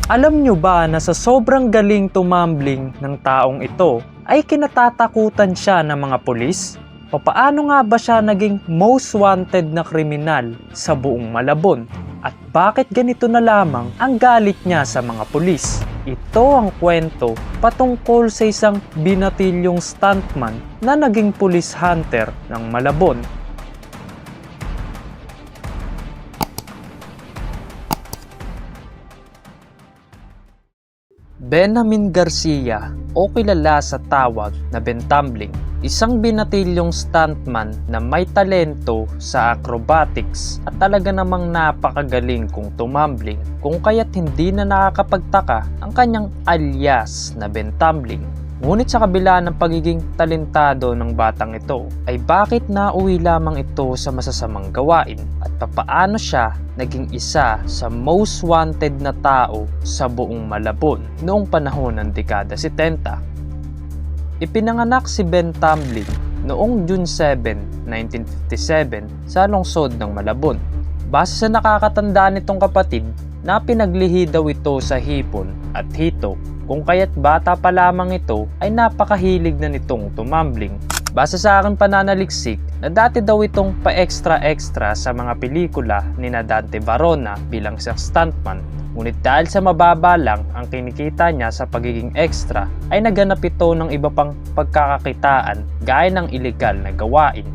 Alam nyo ba na sa sobrang galing tumambling ng taong ito ay kinatatakutan siya ng mga pulis? Papaano nga ba siya naging most wanted na kriminal sa buong Malabon? At bakit ganito na lamang ang galit niya sa mga pulis? Ito ang kwento patungkol sa isang binatilyong stuntman na naging police hunter ng Malabon. Benamin Garcia o kilala sa tawag na Bentambling, isang binatilyong stuntman na may talento sa acrobatics at talaga namang napakagaling kung tumambling, kung kaya't hindi na nakakapagtaka ang kanyang alias na Bentambling. Ngunit sa kabila ng pagiging talentado ng batang ito, ay bakit nauwi lamang ito sa masasamang gawain at papaano siya naging isa sa most wanted na tao sa buong Malabon noong panahon ng dekada 70. Ipinanganak si Bentambling noong June 7, 1957 sa lungsod ng Malabon. Base sa nakakatandaan nitong kapatid na pinaglihi daw ito sa hipon at hito, kung kaya't bata pa lamang ito ay napakahilig na nitong tumambling. Base sa aking pananaliksik na dati daw itong pa-extra-extra sa mga pelikula ni Dante Varona bilang isang stuntman. Ngunit dahil sa mababa lang ang kinikita niya sa pagiging extra ay naganap ito ng iba pang pagkakakitaan gaya ng ilegal na gawain.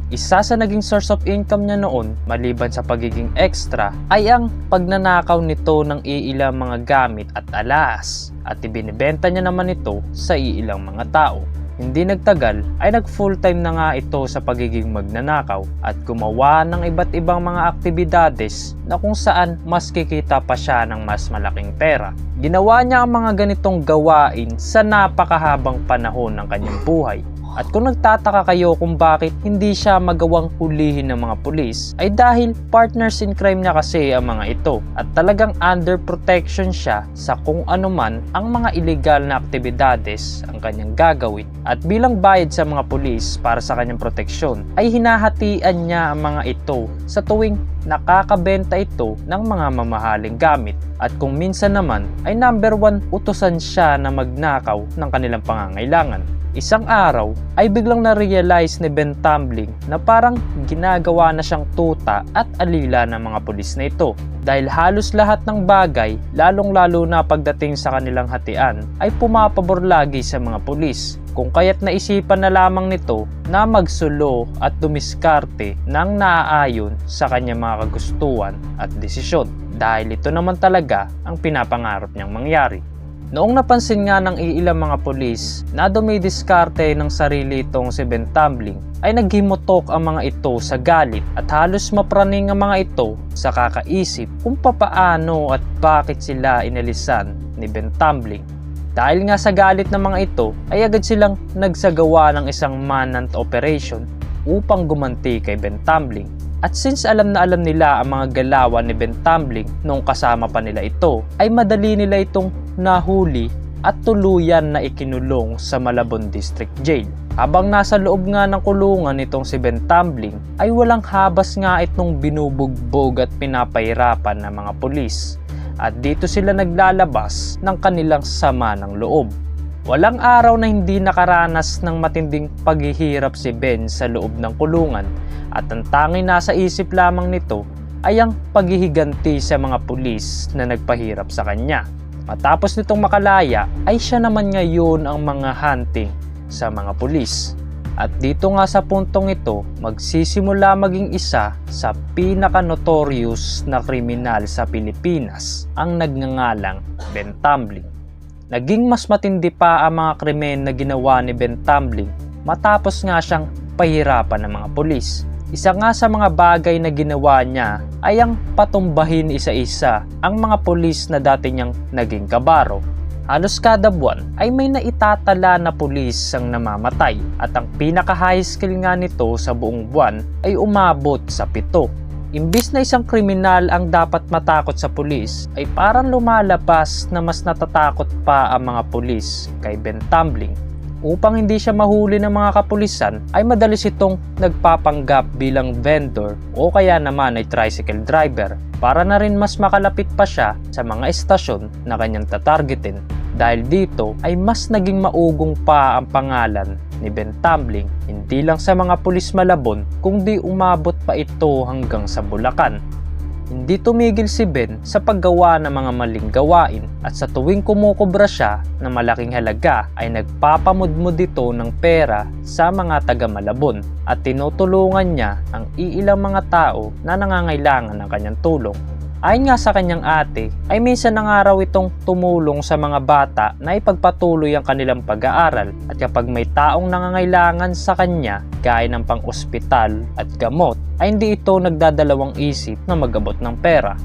Isa sa naging source of income niya noon maliban sa pagiging extra ay ang pagnanakaw nito ng iilang mga gamit at alahas at ibinibenta niya naman ito sa iilang mga tao. Hindi nagtagal ay nag full time na nga ito sa pagiging magnanakaw at gumawa ng iba't ibang mga aktibidades na kung saan mas kikita pa siya ng mas malaking pera. Ginawa niya ang mga ganitong gawain sa napakahabang panahon ng kanyang buhay. At kung nagtataka kayo kung bakit hindi siya magawang hulihin ng mga pulis, ay dahil partners in crime niya kasi ang mga ito at talagang under protection siya sa kung anuman ang mga illegal na aktibidades ang kanyang gagawin. At bilang bayad sa mga pulis para sa kanyang proteksyon, ay hinahatian niya ang mga ito sa tuwing nakakabenta ito ng mga mamahaling gamit. At kung minsan naman ay number 1 utusan siya na magnakaw ng kanilang pangangailangan. Isang araw ay biglang na-realize ni Bentambling na parang ginagawa na siyang tuta at alila ng mga pulis na ito dahil halos lahat ng bagay, lalong-lalo na pagdating sa kanilang hatian, ay pumapabor lagi sa mga pulis. Kung kaya't naisipan na lamang nito na magsulo at dumiskarte ng naaayon sa kanyang mga kagustuhan at desisyon dahil ito naman talaga ang pinapangarap niyang mangyari. Noong napansin nga ng iilang mga pulis na dumidiskarte ng sarili itong si Bentambling, ay naghimutok ang mga ito sa galit at halos mapraning ang mga ito sa kakaisip kung papaano at bakit sila inalisan ni Bentambling. Dahil nga sa galit ng mga ito ay agad silang nagsagawa ng isang manhunt operation upang gumanti kay Bentambling. At since alam na alam nila ang mga galawan ni Bentambling noong kasama pa nila ito, ay madali nila itong nahuli at tuluyan na ikinulong sa Malabon District Jail. Habang nasa loob nga ng kulungan nitong si Bentambling, ay walang habas nga itong binubugbog at pinapahirapan ng mga pulis. At dito sila naglalabas ng kanilang sama ng loob. Walang araw na hindi nakaranas ng matinding paghihirap si Ben sa loob ng kulungan at ang tanging nasa isip lamang nito ay ang paghihiganti sa mga pulis na nagpahirap sa kanya. Matapos nitong makalaya ay siya naman ngayon ang mga hunting sa mga pulis. At dito nga sa puntong ito, magsisimula maging isa sa pinaka-notorious na kriminal sa Pilipinas, ang nagngangalang Bentambling. Naging mas matindi pa ang mga krimen na ginawa ni Bentambling matapos nga siyang pahirapan ng mga pulis. Isa nga sa mga bagay na ginawa niya ay ang patumbahin isa-isa ang mga pulis na dati niyang naging kabaro. Halos kada buwan ay may naitatala na pulis ang namamatay at ang pinaka-high skill nga nito sa buong buwan ay umabot sa 7. Imbis na isang kriminal ang dapat matakot sa pulis, ay parang lumalabas na mas natatakot pa ang mga pulis kay Bentambling. Upang hindi siya mahuli ng mga kapulisan ay madalas itong nagpapanggap bilang vendor o kaya naman ay tricycle driver para na rin mas makalapit pa siya sa mga estasyon na kanyang tatargetin. Dahil dito ay mas naging maugong pa ang pangalan ni Ben Tumbling hindi lang sa mga pulis Malabon kundi umabot pa ito hanggang sa Bulacan. Hindi tumigil si Ben sa paggawa ng mga maling gawain at sa tuwing kumukubra siya ng malaking halaga ay nagpapamudmud ito ng pera sa mga taga Malabon at tinutulungan niya ang iilang mga tao na nangangailangan ng kanyang tulong. Ayon nga sa kanyang ate, ay minsan na nga raw itong tumulong sa mga bata na ipagpatuloy ang kanilang pag-aaral at kapag may taong nangangailangan sa kanya gaya ng pang-ospital at gamot, ay hindi ito nagdadalawang isip na mag-abot ng pera.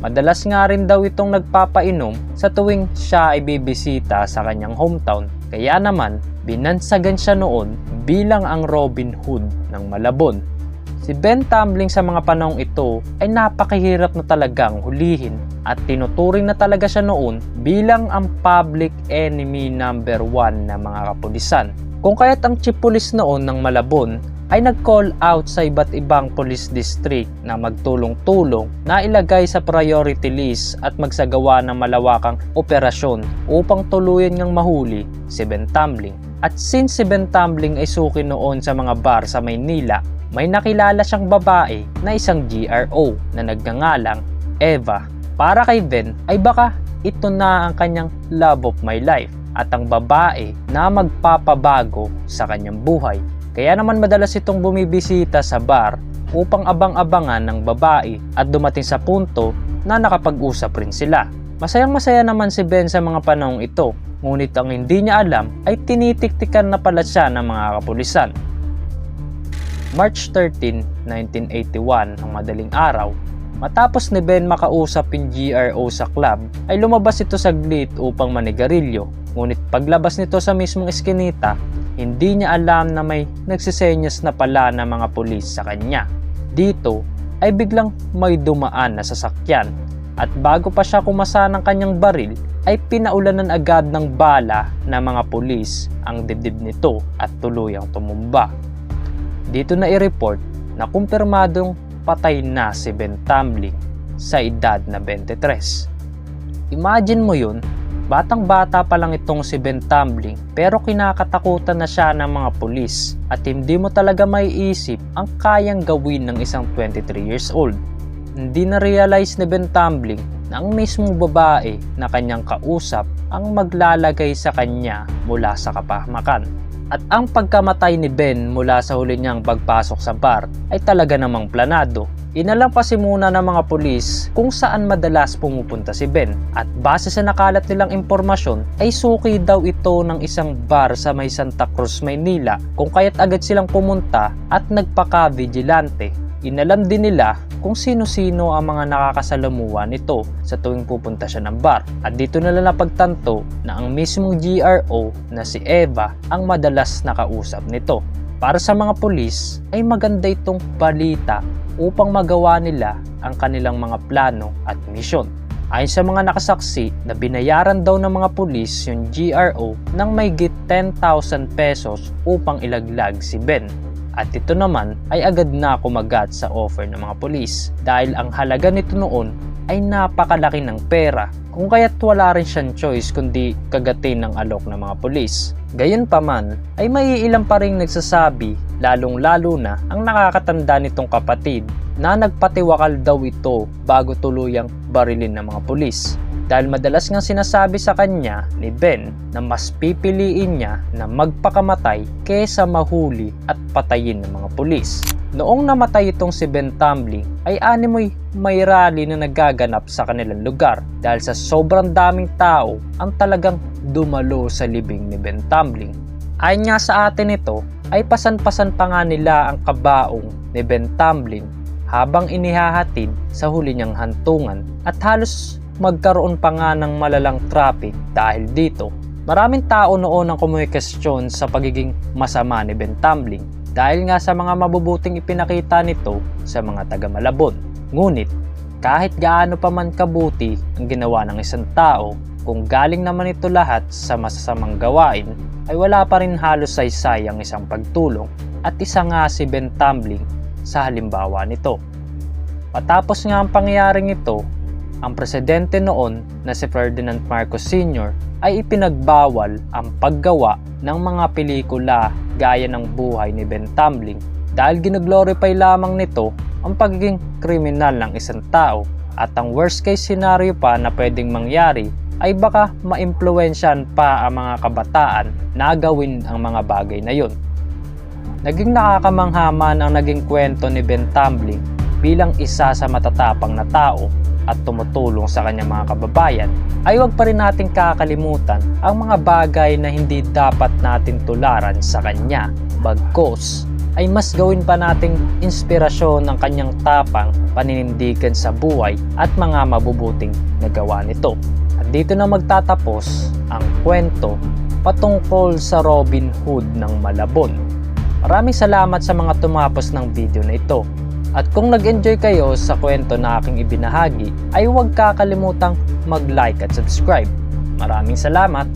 Madalas nga rin daw itong nagpapainom sa tuwing siya ay bibisita sa kanyang hometown. Kaya naman, binansagan siya noon bilang ang Robin Hood ng Malabon. Si Ben Tumbling sa mga panahong ito ay napakahirap na talagang hulihin at tinuturing na talaga siya noon bilang ang public enemy number 1 ng mga kapulisan. Kung kaya't ang chief police noon ng Malabon ay nag-call out sa iba't ibang police district na magtulong-tulong na ilagay sa priority list at magsagawa ng malawakang operasyon upang tuluyan ngang mahuli si Ben Tumbling. At since si Ben Tumbling ay suki noon sa mga bar sa Maynila, may nakilala siyang babae na isang GRO na nagngangalang Eva. Para kay Ben ay baka ito na ang kanyang love of my life at ang babae na magpapabago sa kanyang buhay. Kaya naman madalas itong bumibisita sa bar upang abang-abangan ng babae at dumating sa punto na nakapag-usap rin sila. Masayang-masaya naman si Ben sa mga panahong ito, ngunit ang hindi niya alam ay tinitiktikan na pala siya ng mga kapulisan. March 13, 1981 ang madaling araw, matapos ni Ben makausap yung GRO sa club, ay lumabas ito saglit upang manigarilyo. Ngunit paglabas nito sa mismong eskinita, hindi niya alam na may nagsisenyas na pala ng mga pulis sa kanya. Dito ay biglang may dumaan na sasakyan at bago pa siya kumasa ng kanyang baril, ay pinaulanan agad ng bala ng mga pulis ang dibdib nito at tuluyang tumumba. Dito na i-report na kumpirmadong patay na si Ben Tumbling sa edad na 23. Imagine mo yun, batang-bata pa lang itong si Ben Tumbling pero kinakatakutan na siya ng mga pulis at hindi mo talaga maiisip ang kayang gawin ng isang 23 years old. Hindi na-realize ni Ben Tumbling na ang mismong babae na kanyang kausap ang maglalagay sa kanya mula sa kapahamakan. At ang pagkamatay ni Ben mula sa huli niyang pagpasok sa bar ay talaga namang planado. Inalam kasi muna ng mga pulis kung saan madalas pumupunta si Ben at base sa nakalat nilang impormasyon ay suki daw ito ng isang bar sa may Santa Cruz, Maynila kung kaya't agad silang pumunta at nagpaka-vigilante. Inalam din nila kung sino-sino ang mga nakakasalamuha nito sa tuwing pupunta siya ng bar at dito nila napagtanto na ang mismong GRO na si Eva ang madalas nakausap nito. Para sa mga pulis ay maganda itong balita upang magawa nila ang kanilang mga plano at misyon. Ayon sa mga nakasaksi na binayaran daw ng mga pulis yung GRO ng mahigit 10,000 pesos upang ilaglag si Ben. At ito naman ay agad na kumagat sa offer ng mga pulis dahil ang halaga nito noon ay napakalaki ng pera kung kaya't wala rin siyang choice kundi kagatin ng alok ng mga pulis. Gayunpaman ay may ilang pa ring nagsasabi lalong-lalo na ang nakakatanda nitong kapatid na nagpatiwakal daw ito bago tuluyang barilin ng mga pulis. Dahil madalas ngang sinasabi sa kanya ni Ben na mas pipiliin niya na magpakamatay kaysa mahuli at patayin ng mga pulis. Noong namatay itong si Ben Tumbling ay animoy may rally na nagaganap sa kanilang lugar dahil sa sobrang daming tao ang talagang dumalo sa libing ni Ben Tumbling. Ayon nga sa atin ito ay pasan-pasan pa nga nila ang kabaong ni Ben Tumbling habang inihahatid sa huli niyang hantungan at halos magkaroon pa nga ng malalang traffic dahil dito. Maraming tao noon ang kumwestiyon sa pagiging masama ni Ben Tumbling dahil nga sa mga mabubuting ipinakita nito sa mga taga Malabon. Ngunit kahit gaano pa man kabuti ang ginawa ng isang tao, kung galing naman ito lahat sa masasamang gawain, ay wala pa rin halos saysay ang isang pagtulong at isa nga si Ben Tumbling sa halimbawa nito. Matapos nga ang pangyayaring ito, ang presidente noon na si Ferdinand Marcos Sr. ay ipinagbawal ang paggawa ng mga pelikula gaya ng buhay ni Ben Tumbling dahil ginoglorify lamang nito ang pagiging kriminal ng isang tao at ang worst case scenario pa na pwedeng mangyari ay baka maimpluwensyahan pa ang mga kabataan na gawin ang mga bagay na yun. Naging nakakamanghaman ang naging kwento ni Ben Tumbling bilang isa sa matatapang na tao at tumutulong sa kanyang mga kababayan, ay huwag pa rin nating kakalimutan ang mga bagay na hindi dapat natin tularan sa kanya. Bagkus ay mas gawin pa nating inspirasyon ng kanyang tapang, paninindigan sa buhay at mga mabubuting nagawa nito. At dito na magtatapos ang kwento patungkol sa Robin Hood ng Malabon. Maraming salamat sa mga tumapos ng video na ito. At kung nag-enjoy kayo sa kwento na aking ibinahagi, ay huwag kakalimutang mag-like at subscribe. Maraming salamat!